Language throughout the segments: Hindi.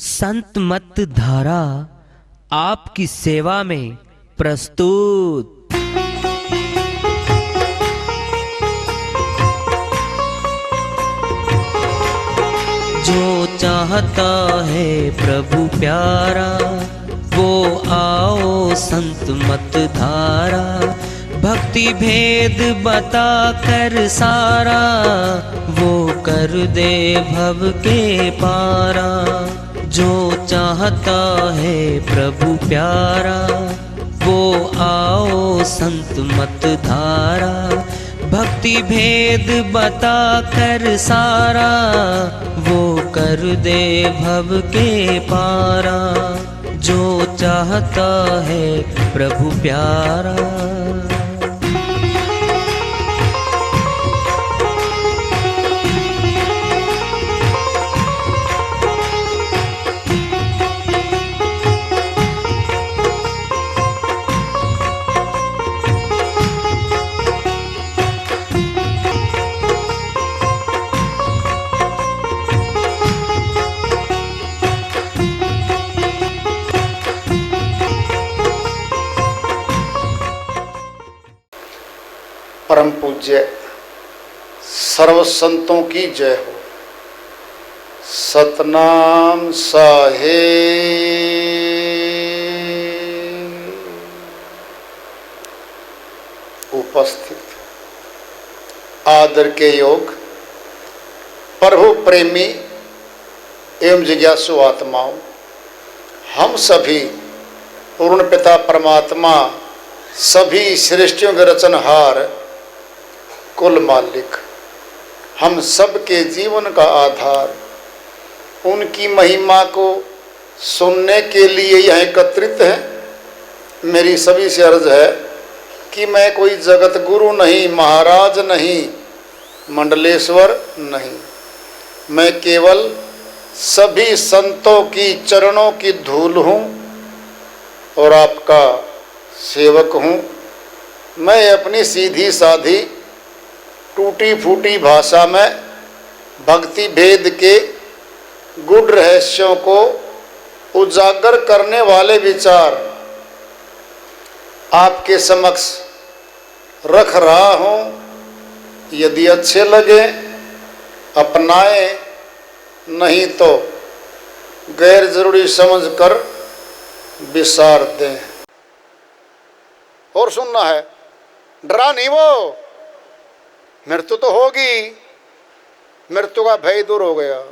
संत मत धारा आपकी सेवा में प्रस्तुत। जो चाहता है प्रभु प्यारा वो आओ संत मत धारा। भक्ति भेद बता कर सारा वो कर दे भव के पारा। जो चाहता है प्रभु प्यारा वो आओ संत मत धारा। भक्ति भेद बता कर सारा वो कर दे भव के पारा। जो चाहता है प्रभु प्यारा। परम पूज्य सर्व संतों की जय हो। सतनाम साहेब। उपस्थित आदर के योग प्रभु प्रेमी एवं जिज्ञासु आत्माओं, हम सभी पूर्ण पिता परमात्मा सभी सृष्टियों के रचनहार कुल मालिक हम सब के जीवन का आधार, उनकी महिमा को सुनने के लिए यहाँ एकत्रित हैं। मेरी सभी से अर्ज है कि मैं कोई जगत गुरु नहीं, महाराज नहीं, मंडलेश्वर नहीं, मैं केवल सभी संतों की चरणों की धूल हूँ और आपका सेवक हूँ। मैं अपनी सीधी साधी टूटी फूटी भाषा में भक्ति भेद के गूढ़ रहस्यों को उजागर करने वाले विचार आपके समक्ष रख रहा हूँ। यदि अच्छे लगे अपनाएं, नहीं तो गैर जरूरी समझकर विसार दें। और सुनना है, डरा नहीं वो, मृत्यु तो होगी, मृत्यु का भय दूर हो गया।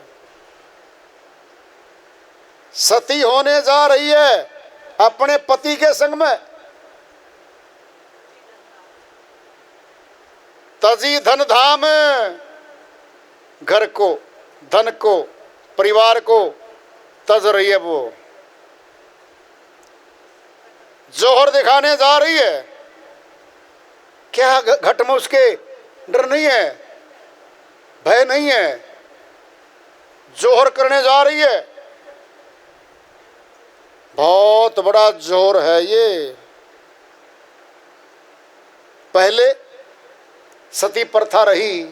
सती होने जा रही है अपने पति के संग में, तजी धन धाम, घर को, धन को, परिवार को तज रही है वो। जोहर दिखाने जा रही है। क्या घट में उसके डर नहीं है, भय नहीं है? जोहर करने जा रही है। बहुत बड़ा जोहर है ये। पहले सती प्रथा रही,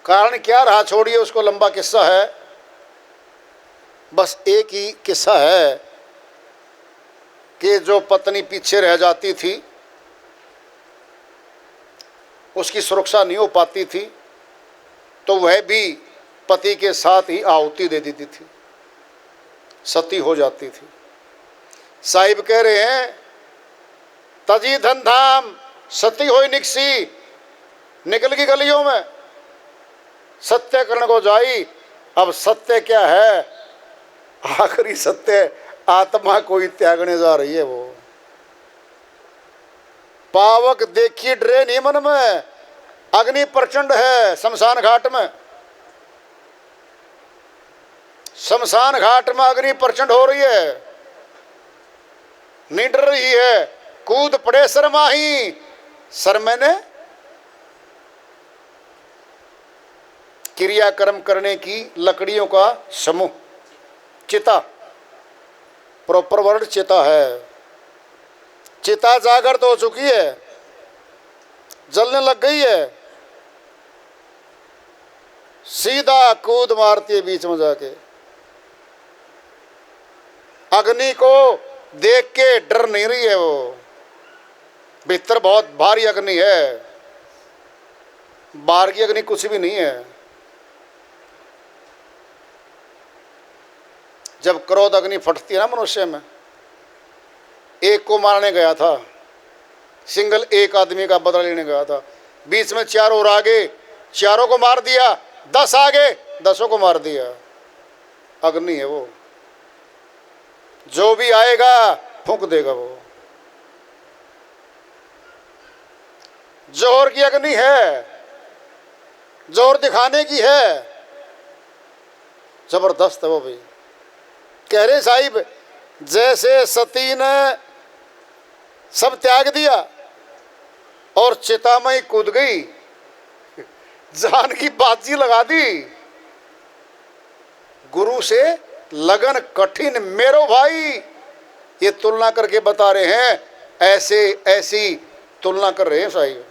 कारण क्या रहा छोड़िए, उसको लंबा किस्सा है। बस एक ही किस्सा है कि जो पत्नी पीछे रह जाती थी, उसकी सुरक्षा नहीं हो पाती थी, तो वह भी पति के साथ ही आहुति दे देती थी, सती हो जाती थी। साहिब कह रहे हैं, तजी धन धाम, सती होई निकसी, निकल की गलियों में, सत्य करण को जाई। अब सत्य क्या है? आखिरी सत्य आत्मा को ही त्यागने जा रही है वो। पावक देखी डरे नहीं मन में, अग्नि प्रचंड है शमशान घाट में। शमशान घाट में अग्नि प्रचंड हो रही है, नहीं डर रही है। कूद पड़े शर्माही, सर मैंने क्रियाक्रम करने की लकड़ियों का समूह, चिता, प्रॉपर वर्ड चिता है। चिता जागृत हो चुकी है, जलने लग गई है। सीधा कूद मारती है बीच में जाके। अग्नि को देख के डर नहीं रही है वो, भीतर बहुत भारी अग्नि है, बाहर की अग्नि कुछ भी नहीं है। जब क्रोध अग्नि फटती है ना मनुष्य में, एक को मारने गया था, सिंगल एक आदमी का बदला लेने गया था, बीच में चार और आगे, चारों को मार दिया, 10 आगे, 10 को मार दिया। अग्नि है वो, जो भी आएगा फूंक देगा वो। जोहर की अग्नि है, जोर दिखाने की है, जबरदस्त है वो भी। कह रहे साहिब जैसे सती ने सब त्याग दिया और चिता में कूद गई, जान की बाजी लगा दी। गुरु से लगन कठिन मेरो भाई, ये तुलना करके बता रहे हैं, ऐसे ऐसी तुलना कर रहे हैं साहिब।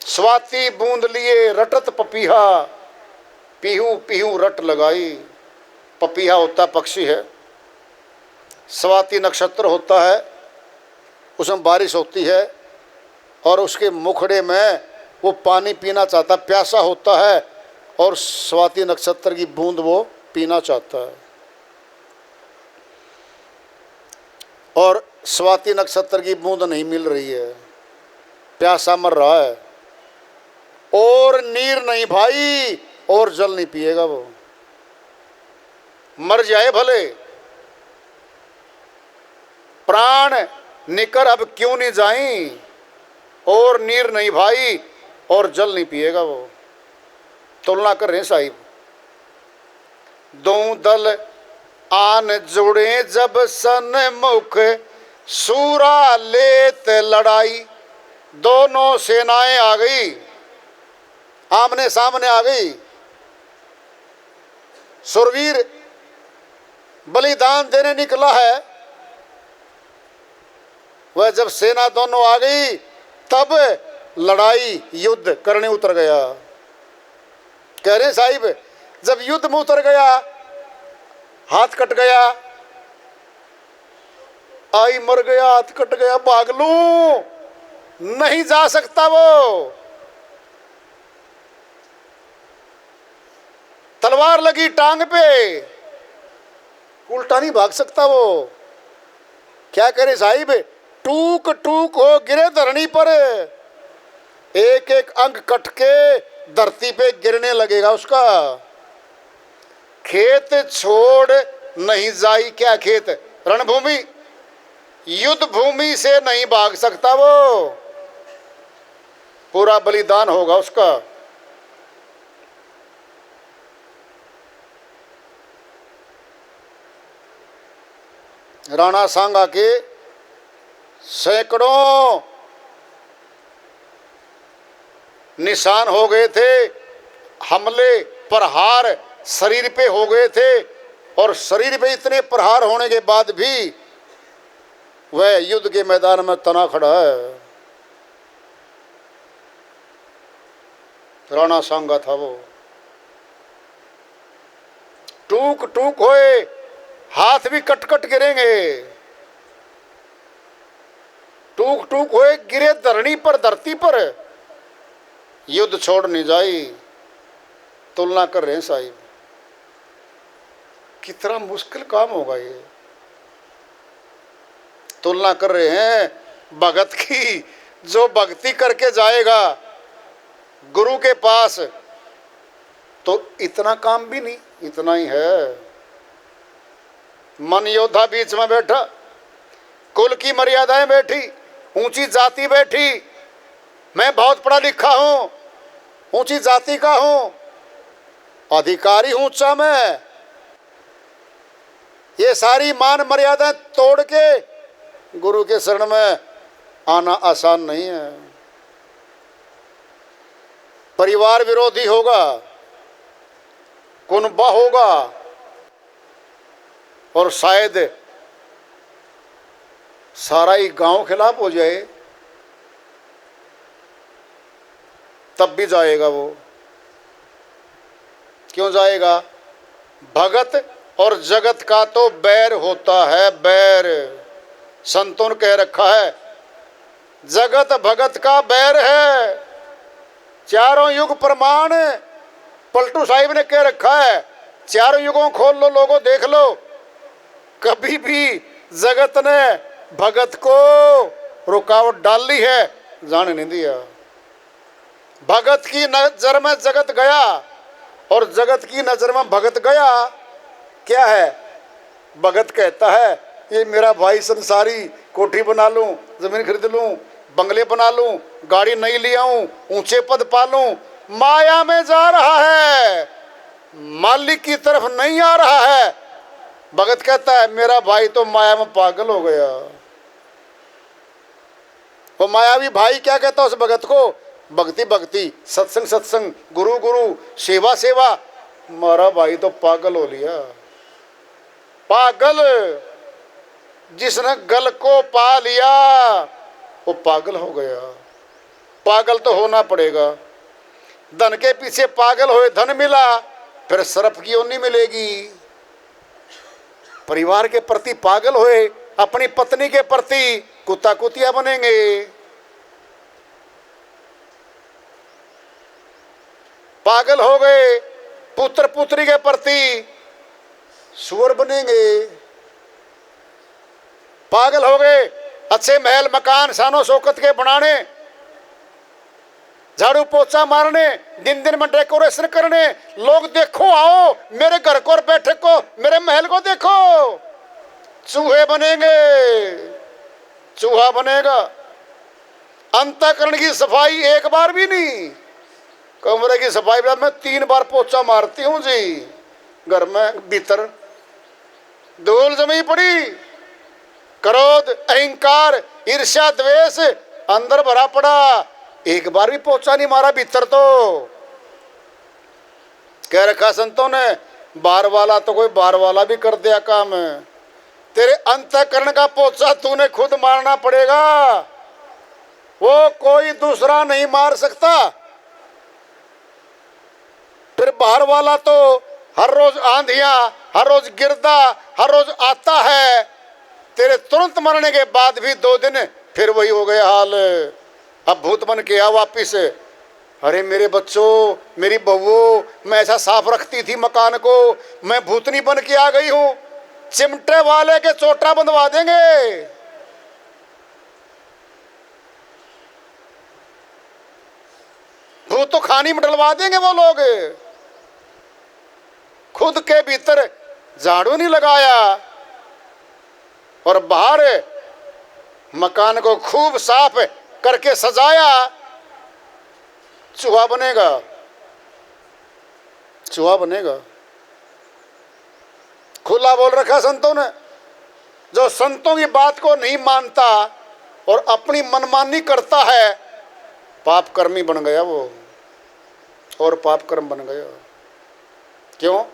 स्वाति बूंद लिए रटत पपीहा, पीहू पीहू रट लगाई। पपीहा होता पक्षी है, स्वाति नक्षत्र होता है, उसमें बारिश होती है और उसके मुखड़े में वो पानी पीना चाहता, प्यासा होता है और स्वाति नक्षत्र की बूंद वो पीना चाहता है। और स्वाति नक्षत्र की बूंद नहीं मिल रही है, प्यासा मर रहा है। और नीर नहीं भाई, और जल नहीं पिएगा वो, मर जाए भले, प्राण निकर अब क्यों नहीं जाई, और नीर नहीं भाई, और जल नहीं पिएगा वो। तुलना कर रहे हैं साहिब। दो दल आन जुड़े जब सन्मुख, सूरा लेत लड़ाई। दोनों सेनाएं आ गई, आमने सामने आ गई। सुरवीर बलिदान देने निकला है, वह जब सेना दोनों आ गई तब लड़ाई युद्ध करने उतर गया। कह रहे साहिब जब युद्ध में उतर गया, हाथ कट गया, आई मर गया, हाथ कट गया, भाग लूं, नहीं जा सकता वो। तलवार लगी टांग पे, उल्टा नहीं भाग सकता वो। क्या करे साहिब, टूक टूक हो गिरे धरनी पर, एक एक अंग कट के धरती पे गिरने लगेगा उसका। खेत छोड़ नहीं जाई, क्या खेत, रणभूमि, युद्ध भूमि से नहीं भाग सकता वो, पूरा बलिदान होगा उसका। राणा सांगा के सैकड़ों निशान हो गए थे, हमले प्रहार शरीर पे हो गए थे, और शरीर पे इतने प्रहार होने के बाद भी वह युद्ध के मैदान में तना खड़ा है। राणा सांगा था वो। टूक टूक होए, हाथ भी कट कट गिरेंगे, टूक टूक होए गिरे धरनी पर, धरती पर, युद्ध छोड़ नहीं जाई। तुलना कर रहे हैं साहिब, कितना मुश्किल काम होगा ये। तुलना कर रहे हैं भगत की, जो भक्ति करके जाएगा गुरु के पास, तो इतना काम भी नहीं, इतना ही है। मन योद्धा बीच में बैठा, कुल की मर्यादाएं बैठी, ऊंची जाति बैठी, मैं बहुत पढ़ा लिखा हूं, ऊंची जाति का हूं, अधिकारी ऊंचा मैं, ये सारी मान मर्यादाएं तोड़ के गुरु के शरण में आना आसान नहीं है। परिवार विरोधी होगा, कुनबा होगा, और शायद सारा ही गांव खिलाफ हो जाए। तब भी जाएगा वो। क्यों जाएगा? भगत और जगत का तो बैर होता है, बैर। संतों ने कह रखा है जगत भगत का बैर है। चारों युग प्रमाण पलटू साहिब ने कह रखा है, चारों युगों खोल लो लोगों, देख लो, कभी भी जगत ने भगत को रुकावट डाली है, जाने नहीं दिया। भगत की नजर में जगत गया और जगत की नजर में भगत गया। क्या है? भगत कहता है ये मेरा भाई संसारी, कोठी बना लूं, जमीन खरीद लूं, बंगले बना लूं, गाड़ी नई ले आऊं, ऊंचे पद पालूं, माया में जा रहा है, मालिक की तरफ नहीं आ रहा है। भगत कहता है मेरा भाई तो माया में पागल हो गया। वो मायावी भाई क्या कहता है उस भगत को? भक्ति भक्ति, सत्संग सत्संग, गुरु गुरु, सेवा सेवा। मारा भाई तो पागल हो लिया। पागल, जिसने गल को पा लिया वो पागल हो गया। पागल तो होना पड़ेगा। धन के पीछे पागल हुए, धन मिला, फिर सर्प की ओनी मिलेगी। परिवार के प्रति पागल हुए, अपनी पत्नी के प्रति कुत्ता कुतिया बनेंगे। पागल हो गए पुत्र पुत्री के प्रति, सुअर बनेंगे। पागल हो गए अच्छे महल मकान शानो शौकत के बनाने, झाड़ू पोछा मारने, दिन दिन में डेकोरेशन करने, लोग देखो आओ मेरे घर को और बैठक को, मेरे महल को देखो। चूहे बनेंगे, चूहा बनेगा। अंतःकरण की सफाई एक बार भी नहीं, कमरे की सफाई मैं 3 बार पोछा मारती हूँ जी। घर में भीतर धूल जमी पड़ी, क्रोध अहंकार ईर्ष्या द्वेष अंदर भरा पड़ा, एक बार भी पोछा नहीं मारा भीतर। तो कह रखा संतों ने बाहर वाला तो कोई बाहर वाला भी कर दिया काम है। तेरे अंतःकरण का पोछा तूने खुद मारना पड़ेगा, वो कोई दूसरा नहीं मार सकता। फिर बाहर वाला तो हर रोज आंधियां, हर रोज गिरदा, हर रोज आता है। तेरे तुरंत मरने के बाद भी 2 दिन फिर वही हो गया हाल। अब भूत बन के आ वापिस। अरे मेरे बच्चों, मेरी बहुओं, मैं ऐसा साफ रखती थी मकान को, मैं भूतनी बन के आ गई हूं। चिमटे वाले के चोटा बंधवा देंगे। भूत तो खानी में डलवा देंगे वो लोग। खुद के भीतर झाड़ू नहीं लगाया और बाहर मकान को खूब साफ करके सजाया, चूहा बनेगा, चूहा बनेगा। खुला बोल रखा संतों ने। जो संतों की बात को नहीं मानता और अपनी मनमानी करता है, पाप कर्मी बन गया वो, और पाप कर्म बन गया। क्यों?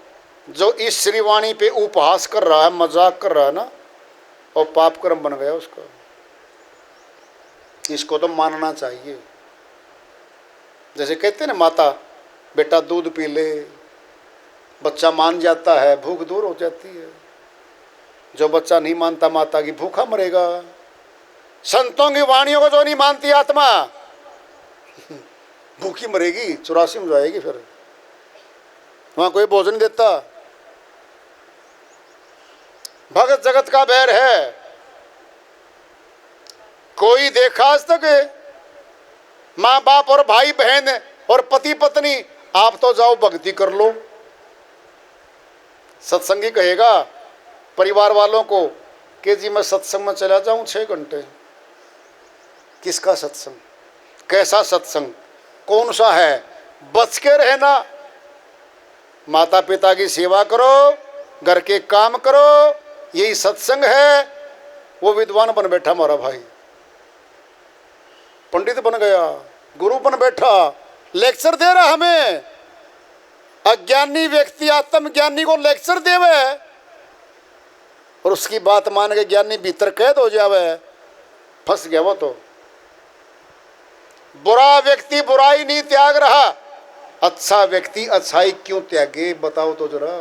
जो इस श्रीवाणी पे उपहास कर रहा है, मजाक कर रहा है ना, और पाप कर्म बन गया उसका। इसको तो मानना चाहिए। जैसे कहते हैं ना, माता बेटा दूध पी ले, बच्चा मान जाता है, भूख दूर हो जाती है। जो बच्चा नहीं मानता माता की, भूखा मरेगा। संतों की वाणियों को जो नहीं मानती आत्मा, भूखी मरेगी, 84 में जाएगी। फिर वहां कोई भोजन देता। भगत जगत का बैर है। कोई देखा आज तक? माँ बाप और भाई बहन और पति पत्नी, आप तो जाओ भक्ति कर लो। सत्संगी कहेगा परिवार वालों को कि जी मैं सत्संग में चला जाऊं 6 घंटे। किसका सत्संग? कैसा सत्संग? कौन सा है? बच के रहना। माता पिता की सेवा करो, घर के काम करो, यही सत्संग है। वो विद्वान बन बैठा हमारा भाई, पंडित बन गया, गुरु बन बैठा, लेक्चर दे रहा हमें। अज्ञानी व्यक्ति आत्मज्ञानी को लेक्चर देवे और उसकी बात मान के ज्ञानी भीतर कैद हो जावे, फंस गया वो तो। बुरा व्यक्ति बुराई नहीं त्याग रहा, अच्छा व्यक्ति अच्छाई क्यों त्यागे? बताओ तो जरा।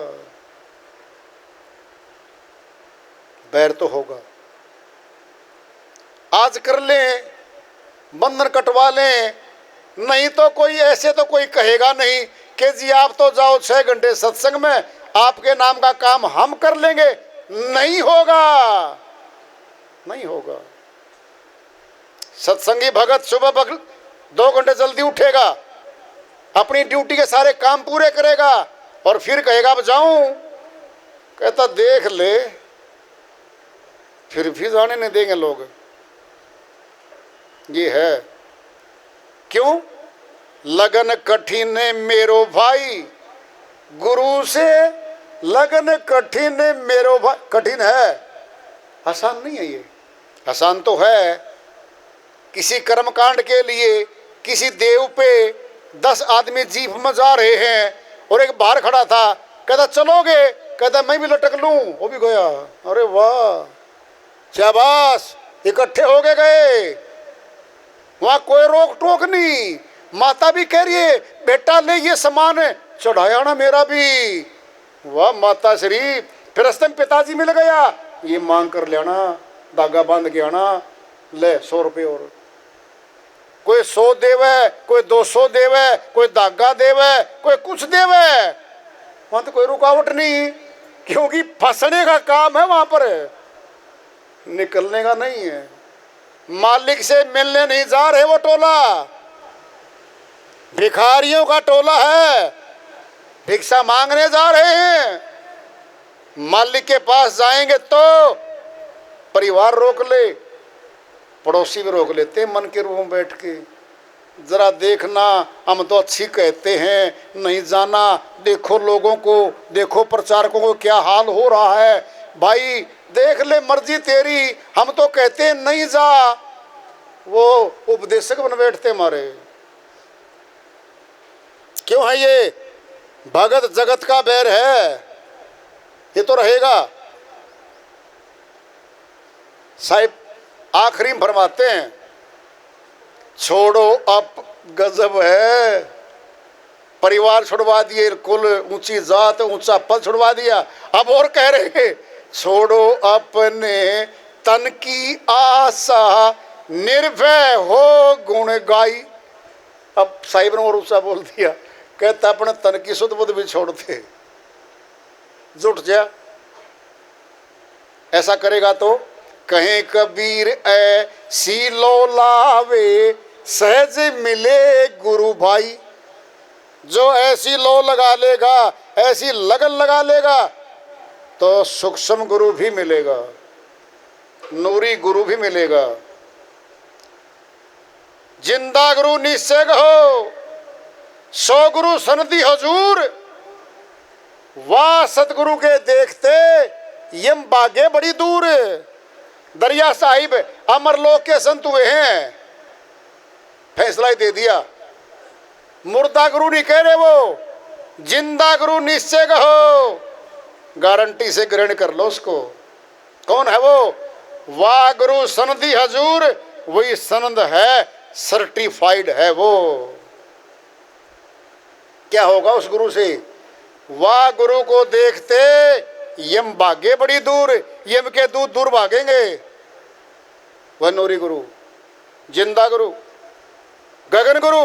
बैर तो होगा, आज कर लें, बंधन कटवा लें, नहीं तो कोई ऐसे तो कोई कहेगा नहीं कि जी आप तो जाओ 6 घंटे सत्संग में, आपके नाम का काम हम कर लेंगे। नहीं होगा, नहीं होगा। सत्संगी भगत सुबह 2 घंटे जल्दी उठेगा, अपनी ड्यूटी के सारे काम पूरे करेगा और फिर कहेगा अब जाऊं। कहता देख ले, फिर भी जाने नहीं देंगे लोग। ये है क्यों? लगन कठिन मेरो भाई, गुरु से लगन कठिन मेरो भाई। कठिन है, आसान नहीं है। ये आसान तो है। किसी कर्मकांड के लिए किसी देव पे 10 आदमी जीप में जा रहे हैं और एक बाहर खड़ा था, कहता चलोगे? कहता मैं भी लटक लूं। वो भी गया। अरे वाह, शाबाश, इकट्ठे हो गए। वहां कोई रोक टोक नहीं। माता भी कह रही है बेटा ले ये सामान चढ़ाया ना मेरा भी। वाह माता श्री। फिर रस्ते में पिताजी मिल गया, ये मांग कर ले आना, धागा बांध के आना, ले 100 रुपये। और कोई 100 देवे, कोई 200 देवे, कोई धागा देवे, कोई कुछ देवे। वहां तो कोई रुकावट नहीं, क्योंकि फंसने का काम है वहां पर, निकलने का नहीं है। मालिक से मिलने नहीं जा रहे वो टोला, भिखारियों का टोला है, भिक्षा मांगने जा रहे हैं। मालिक के पास जाएंगे तो परिवार रोक ले, पड़ोसी भी रोक लेते मन के रूम में बैठ के। जरा देखना, हम तो अच्छी कहते हैं, नहीं जाना, देखो लोगों को, देखो प्रचारकों को क्या हाल हो रहा है। भाई देख ले, मर्जी तेरी, हम तो कहते हैं नहीं जा। वो उपदेशक बन बैठते हमारे। क्यों है ये? भगत जगत का बैर है, ये तो रहेगा। साहिब आखिरी में फरमाते हैं, छोड़ो अब गजब है। परिवार छुड़वा दिए, कुल ऊंची जात ऊंचा पद छुड़वा दिया। अब और कह रहे हैं, छोड़ो अपने तन की आशा, निर्भय हो गुण गाई। अब साहिब ने और ऊंचा बोल दिया, कहता अपने तन की सुध बुध भी छोड़ दे, जुट जा। ऐसा करेगा तो कहें कबीर ऐसी लो लावे, सहज मिले गुरु भाई। जो ऐसी लो लगा लेगा, ऐसी लगन लगा लेगा, तो सूक्ष्म गुरु भी मिलेगा, नूरी गुरु भी मिलेगा। जिंदा गुरु निश्चय हो, 100 गुरु सनदी हजूर। वाह सतगुरु के देखते यम बागे बड़ी दूर। दरिया साहिब अमरलोक के संत हुए हैं, फैसला ही दे दिया। मुर्दा गुरु नहीं कह रहे वो, जिंदा गुरु निश्चय कहो, गारंटी से ग्रहण कर लो उसको। कौन है वो? वाह गुरु सनदी हजूर, वही सनद है, सर्टिफाइड है वो। क्या होगा उस गुरु से? वाह गुरु को देखते यम भागे बड़ी दूर, यम के दूत दूर भागेंगे। वह नूरी गुरु, जिंदा गुरु, गगन गुरु,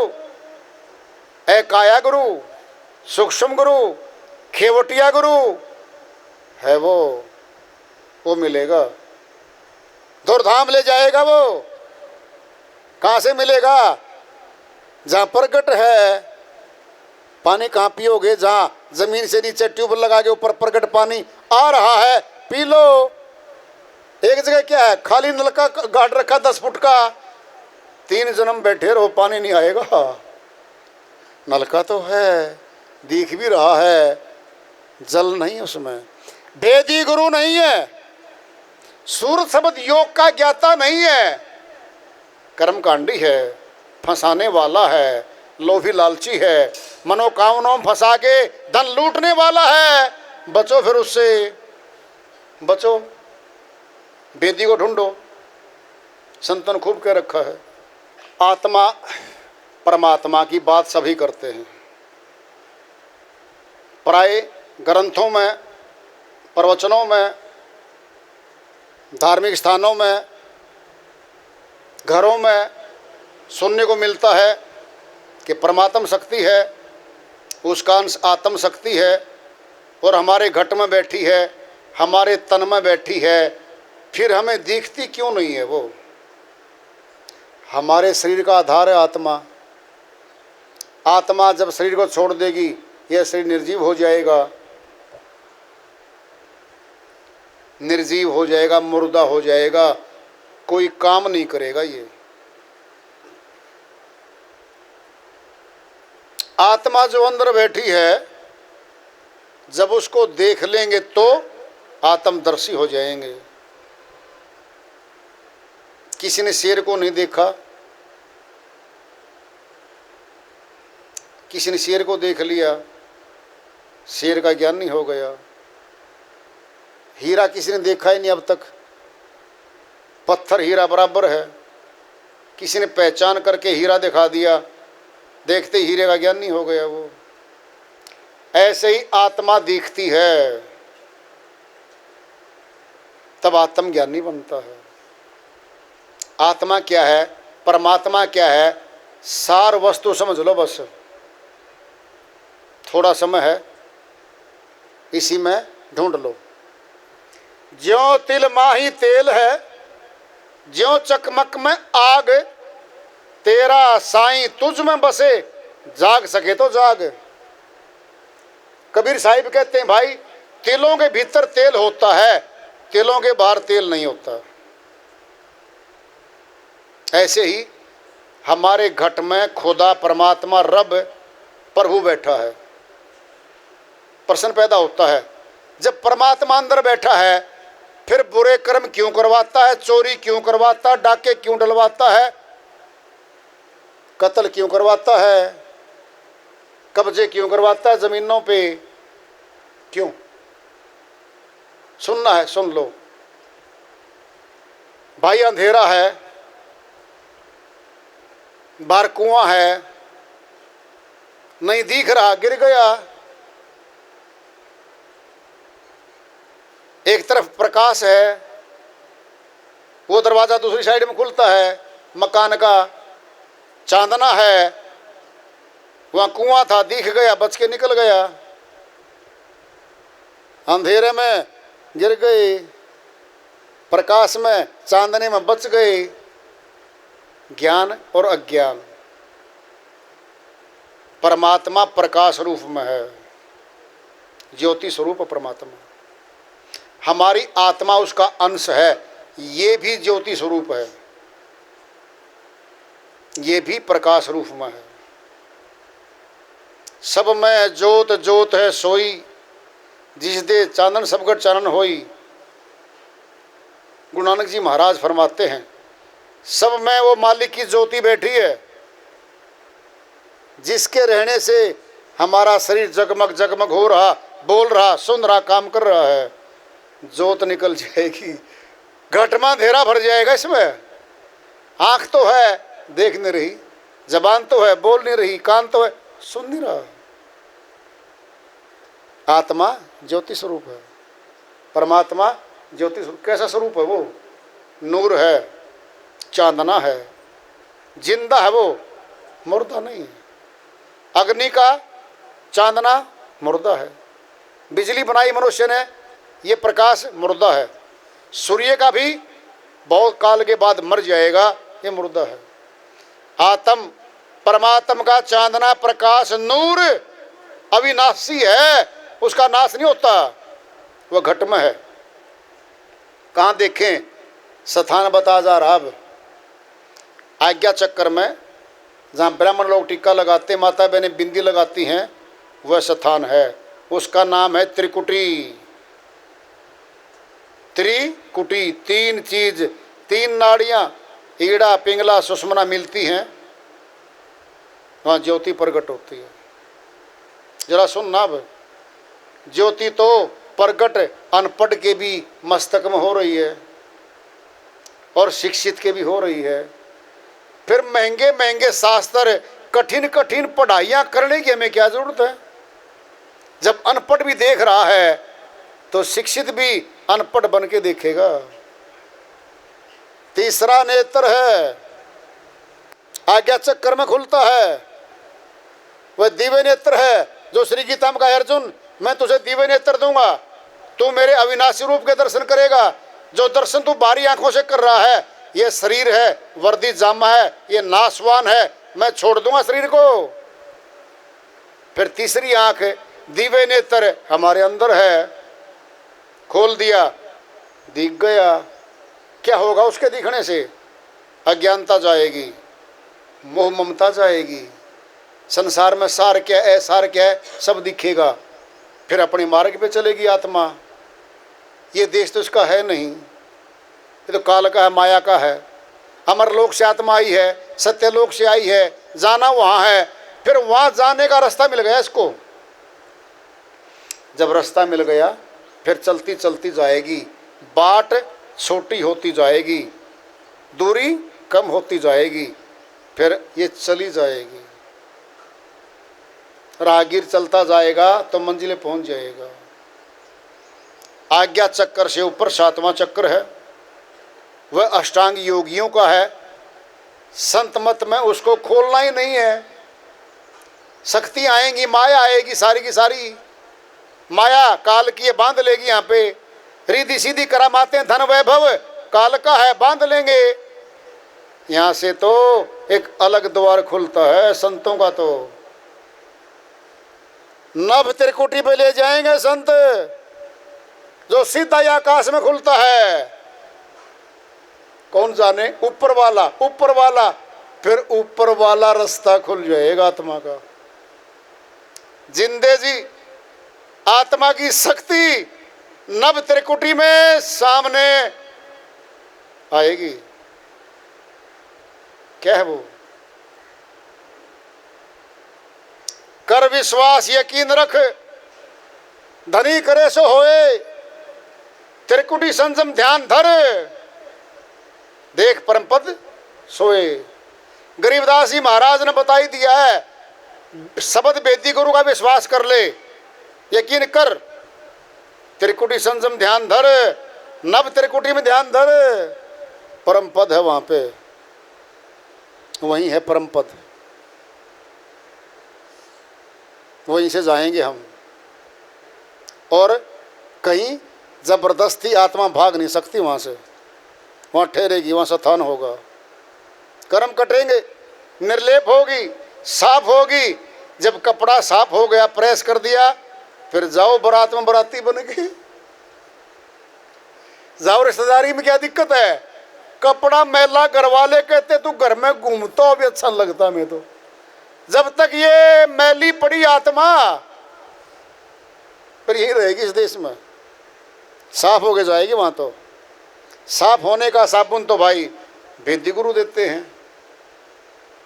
काया गुरु, सूक्ष्म गुरु, खेवटिया गुरु है वो मिलेगा। धुरधाम ले जाएगा वो। कहाँ से मिलेगा? जहाँ प्रगट है। पानी कहाँ पियोगे? जहाँ जमीन से नीचे ट्यूब लगा के ऊपर प्रगट पानी आ रहा है, पी लो। एक जगह क्या है, खाली नलका गाड़ रखा 10 फुट का, 3 जन्म बैठे रहो पानी नहीं आएगा। नलका तो है, दिख भी रहा है, जल नहीं उसमें। वेदी गुरु नहीं है, सूर शब्द योग का ज्ञाता नहीं है, कर्मकांडी है, फंसाने वाला है, लोभी लालची है, मनोकामनाओं में फंसा के धन लूटने वाला है। बचो फिर उससे, बचो। वेदी को ढूंढो, संतन खूब कह रखा है। आत्मा परमात्मा की बात सभी करते हैं। प्राय ग्रंथों में, प्रवचनों में, धार्मिक स्थानों में, घरों में सुनने को मिलता है कि परमात्म शक्ति है, उसका अंश आत्म शक्ति है और हमारे घट में बैठी है, हमारे तन में बैठी है। फिर हमें दिखती क्यों नहीं है वो? हमारे शरीर का आधार है आत्मा। आत्मा जब शरीर को छोड़ देगी, यह शरीर निर्जीव हो जाएगा, निर्जीव हो जाएगा, मुर्दा हो जाएगा, कोई काम नहीं करेगा। ये आत्मा जो अंदर बैठी है, जब उसको देख लेंगे तो आत्मदर्शी हो जाएंगे। किसी ने शेर को नहीं देखा, किसी ने शेर को देख लिया, शेर का ज्ञान नहीं हो गया। हीरा किसी ने देखा ही नहीं अब तक, पत्थर हीरा बराबर है। किसी ने पहचान करके हीरा दिखा दिया, देखते ही हीरे का ज्ञान नहीं हो गया वो। ऐसे ही आत्मा दिखती है, तब आत्मज्ञानी बनता है। आत्मा क्या है, परमात्मा क्या है, सार वस्तु समझ लो बस। थोड़ा समय है, इसी में ढूंढ लो। ज्यों तिल माही तेल है, ज्यों चकमक में आग, तेरा साईं तुझ में बसे, जाग सके तो जाग। कबीर साहिब कहते हैं, भाई तिलों के भीतर तेल होता है, तिलों के बाहर तेल नहीं होता। ऐसे ही हमारे घट में खुदा परमात्मा रब प्रभु बैठा है। प्रश्न पैदा होता है, जब परमात्मा अंदर बैठा है, फिर बुरे कर्म क्यों करवाता है, चोरी क्यों करवाता है, डाके क्यों डलवाता है, कत्ल क्यों करवाता है, कब्जे क्यों करवाता है जमीनों पे, क्यों? सुनना है सुन लो। भाई अंधेरा है, बाहर कुआं है, नहीं दिख रहा, गिर गया। एक तरफ प्रकाश है, वो दरवाजा दूसरी साइड में खुलता है, मकान का चांदना है, वहां कुआं था, दिख गया, बच के निकल गया। अंधेरे में गिर गए, प्रकाश में चांदने में बच गए। ज्ञान और अज्ञान। परमात्मा प्रकाश रूप में है, ज्योति स्वरूप परमात्मा। हमारी आत्मा उसका अंश है, ये भी ज्योति स्वरूप है, ये भी प्रकाश रूप में है। सब में जोत जोत है सोई, जिस दे चानन सबगढ़ चानन होई। गुरु नानक जी महाराज फरमाते हैं, सब में वो मालिक की ज्योति बैठी है, जिसके रहने से हमारा शरीर जगमग जगमग हो रहा, बोल रहा, सुन रहा, काम कर रहा है। जोत निकल जाएगी, घटमा अंधेरा भर जाएगा इसमें। आंख तो है, देख नहीं रही, जबान तो है, बोल नहीं रही, कान तो है, सुन नहीं रहा। आत्मा ज्योति स्वरूप है, परमात्मा ज्योति स्वरूप। कैसा स्वरूप है वो? नूर है, चांदना है, जिंदा है वो, मुर्दा नहीं है। अग्नि का चांदना मुर्दा है, बिजली बनाई मनुष्य ने, ये प्रकाश मुर्दा है। सूर्य का भी बहुत काल के बाद मर जाएगा, ये मुर्दा है। आत्म परमात्मा का चांदना प्रकाश नूर अविनाशी है, उसका नाश नहीं होता, वह घट में है। कहाँ देखें? स्थान बता जा रहा। अब आज्ञा चक्कर में जहाँ ब्राह्मण लोग टीका लगाते, माता बहनें बिंदी लगाती हैं, वह स्थान है, उसका नाम है त्रिकुटी। त्रिकुटी, तीन चीज, तीन नाड़ियाँ, ईड़ा पिंगला सुषमना मिलती हैं, वहाँ ज्योति प्रकट होती है। जरा सुनना, अब ज्योति तो प्रकट अनपढ़ के भी मस्तक में हो रही है और शिक्षित के भी हो रही है। फिर महंगे महंगे शास्त्र कठिन कठिन पढ़ाइयाँ करने की हमें क्या जरूरत है? जब अनपढ़ भी देख रहा है तो शिक्षित भी अनपढ़ बन के देखेगा। तीसरा नेत्र है, आज्ञा चक्कर में खुलता है, वह दिव्य नेत्र है जो श्री गीता में कहा, अर्जुन मैं तुझे दिव्य नेत्र दूंगा, तू मेरे अविनाशी रूप के दर्शन करेगा। जो दर्शन तू बाहरी आंखों से कर रहा है, ये शरीर है, वर्दी जामा है, ये नाशवान है, मैं छोड़ दूंगा शरीर को। फिर तीसरी आंख दिव्य नेत्र हमारे अंदर है, खोल दिया, दिख गया। क्या होगा उसके दिखने से? अज्ञानता जाएगी, मोह ममता जाएगी, संसार में सार क्या है सार क्या है सब दिखेगा। फिर अपने मार्ग पे चलेगी आत्मा। ये देश तो इसका है नहीं, ये तो काल का है, माया का है। अमरलोक से आत्मा आई है, सत्यलोक से आई है, जाना वहाँ है। फिर वहाँ जाने का रास्ता मिल गया इसको। जब रास्ता मिल गया फिर चलती चलती जाएगी, बाट छोटी होती जाएगी, दूरी कम होती जाएगी, फिर ये चली जाएगी। राहगीर चलता जाएगा तो मंजिले पहुंच जाएगा। आज्ञा चक्कर से ऊपर सातवां चक्र है, वह अष्टांग योगियों का है। संत मत में उसको खोलना ही नहीं है। शक्ति आएंगी, माया आएगी, सारी की सारी माया काल की है, बांध लेगी। यहाँ पे रिद्धि सीधी करामाते धन वैभव काल का है, बांध लेंगे। यहाँ से तो एक अलग द्वार खुलता है संतों का। तो नभ त्रिकुटी पे ले जाएंगे संत, जो सीधा आकाश में खुलता है। कौन जाने? ऊपर वाला, ऊपर वाला। फिर ऊपर वाला रास्ता खुल जाएगा आत्मा का। जिंदे जी आत्मा की शक्ति नभ त्रिकुटी में सामने आएगी। क्या है वो? कर विश्वास यकीन रख, धनी करे सो होए, त्रिकुटी संयम ध्यान धर, देख परमपद सोए। गरीबदास जी महाराज ने बताई दिया है, शब्द वेदी गुरु का विश्वास कर ले, यकीन कर, त्रिकुटी संयम ध्यान धर, नव त्रिकुटी में ध्यान धर। परम पद है वहां पे, वहीं है परम पद, वहीं से जाएंगे हम। और कहीं जबरदस्ती आत्मा भाग नहीं सकती वहां से, वहां ठहरेगी, वहां स्थान होगा। कर्म कटेंगे, निर्लेप होगी, साफ होगी। जब कपड़ा साफ हो गया, प्रेस कर दिया, फिर जाओ बारात में, बाराती बन गई। जाओ रिश्तेदारी में, क्या दिक्कत है? कपड़ा मैला घर वाले कहते तू घर में घूमता हो भी अच्छा लगता। मैं तो जब तक ये मैली पड़ी आत्मा फिर यही रहेगी इस देश में, साफ हो के जाएगी वहां। तो साफ होने का साबुन तो भाई वेदी गुरु देते हैं।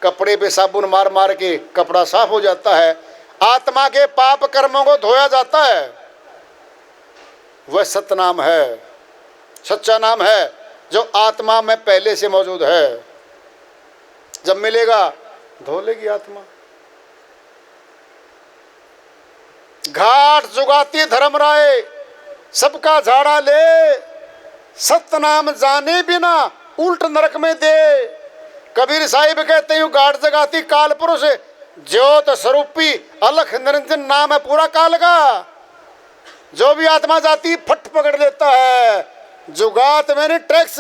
कपड़े पे साबुन मार मार के कपड़ा साफ हो जाता है। आत्मा के पाप कर्मों को धोया जाता है। वह सतनाम है, सच्चा नाम है, जो आत्मा में पहले से मौजूद है। जब मिलेगा धो लेगी आत्मा। घाट जुगाती धर्म राय, सबका झाड़ा ले, सतनाम जाने बिना उल्ट नरक में दे। कबीर साहिब कहते हैं, घाट जगाती काल पुरुष, ज्योत स्वरूपी अलख निरंजन नाम है पूरा काल का। जो भी आत्मा जाती फट पकड़ लेता है। जुगात मैंने टैक्स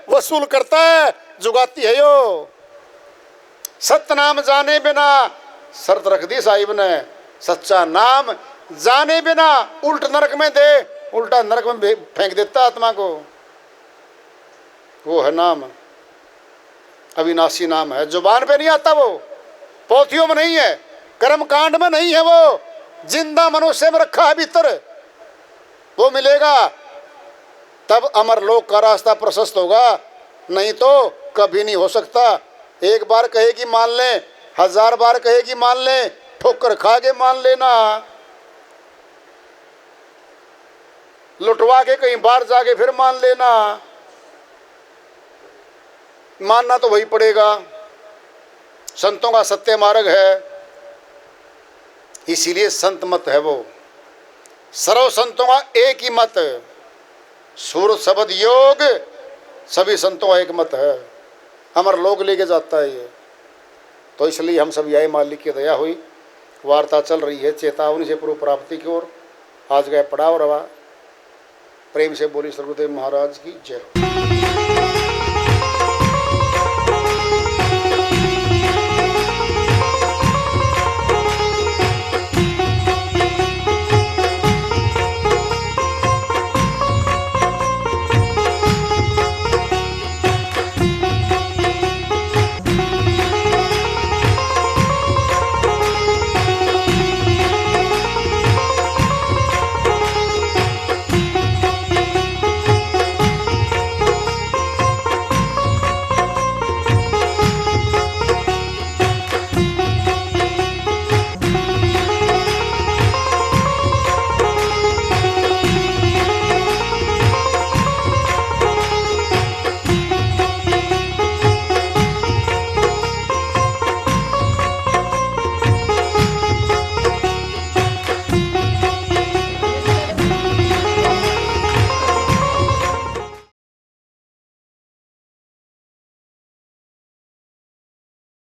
वसूल करता है, जुगाती है यो। सतनाम जाने बिना शर्त रख दी साहिब ने, सच्चा नाम जाने बिना उल्ट नरक में दे, उल्टा नरक में फेंक देता आत्मा को। वो है नाम, अविनाशी नाम है। जुबान पे नहीं आता वो, पोथियों में नहीं है, कर्म कांड में नहीं है, वो जिंदा मनुष्य में रखा है भीतर। वो मिलेगा तब अमरलोक का रास्ता प्रशस्त होगा, नहीं तो कभी नहीं हो सकता। एक बार कहेगी मान ले, 1000 बार कहेगी मान ले, ठोकर खा के मान लेना। लुटवा के कहीं बाहर जाके फिर मान लेना। मानना तो वही पड़ेगा। संतों का सत्य मार्ग है, इसीलिए संत मत है वो। सर्व संतों का एक ही मत, सूर शब्द योग, सभी संतों का एक मत है। अमर लोग लेके जाता है ये। तो इसलिए हम सब यही मालिक की दया हुई, वार्ता चल रही है चेतावनी से पूर्व प्राप्ति की ओर। आज गए पड़ाव रवा। प्रेम से बोली सर गुरुदेव महाराज की जय।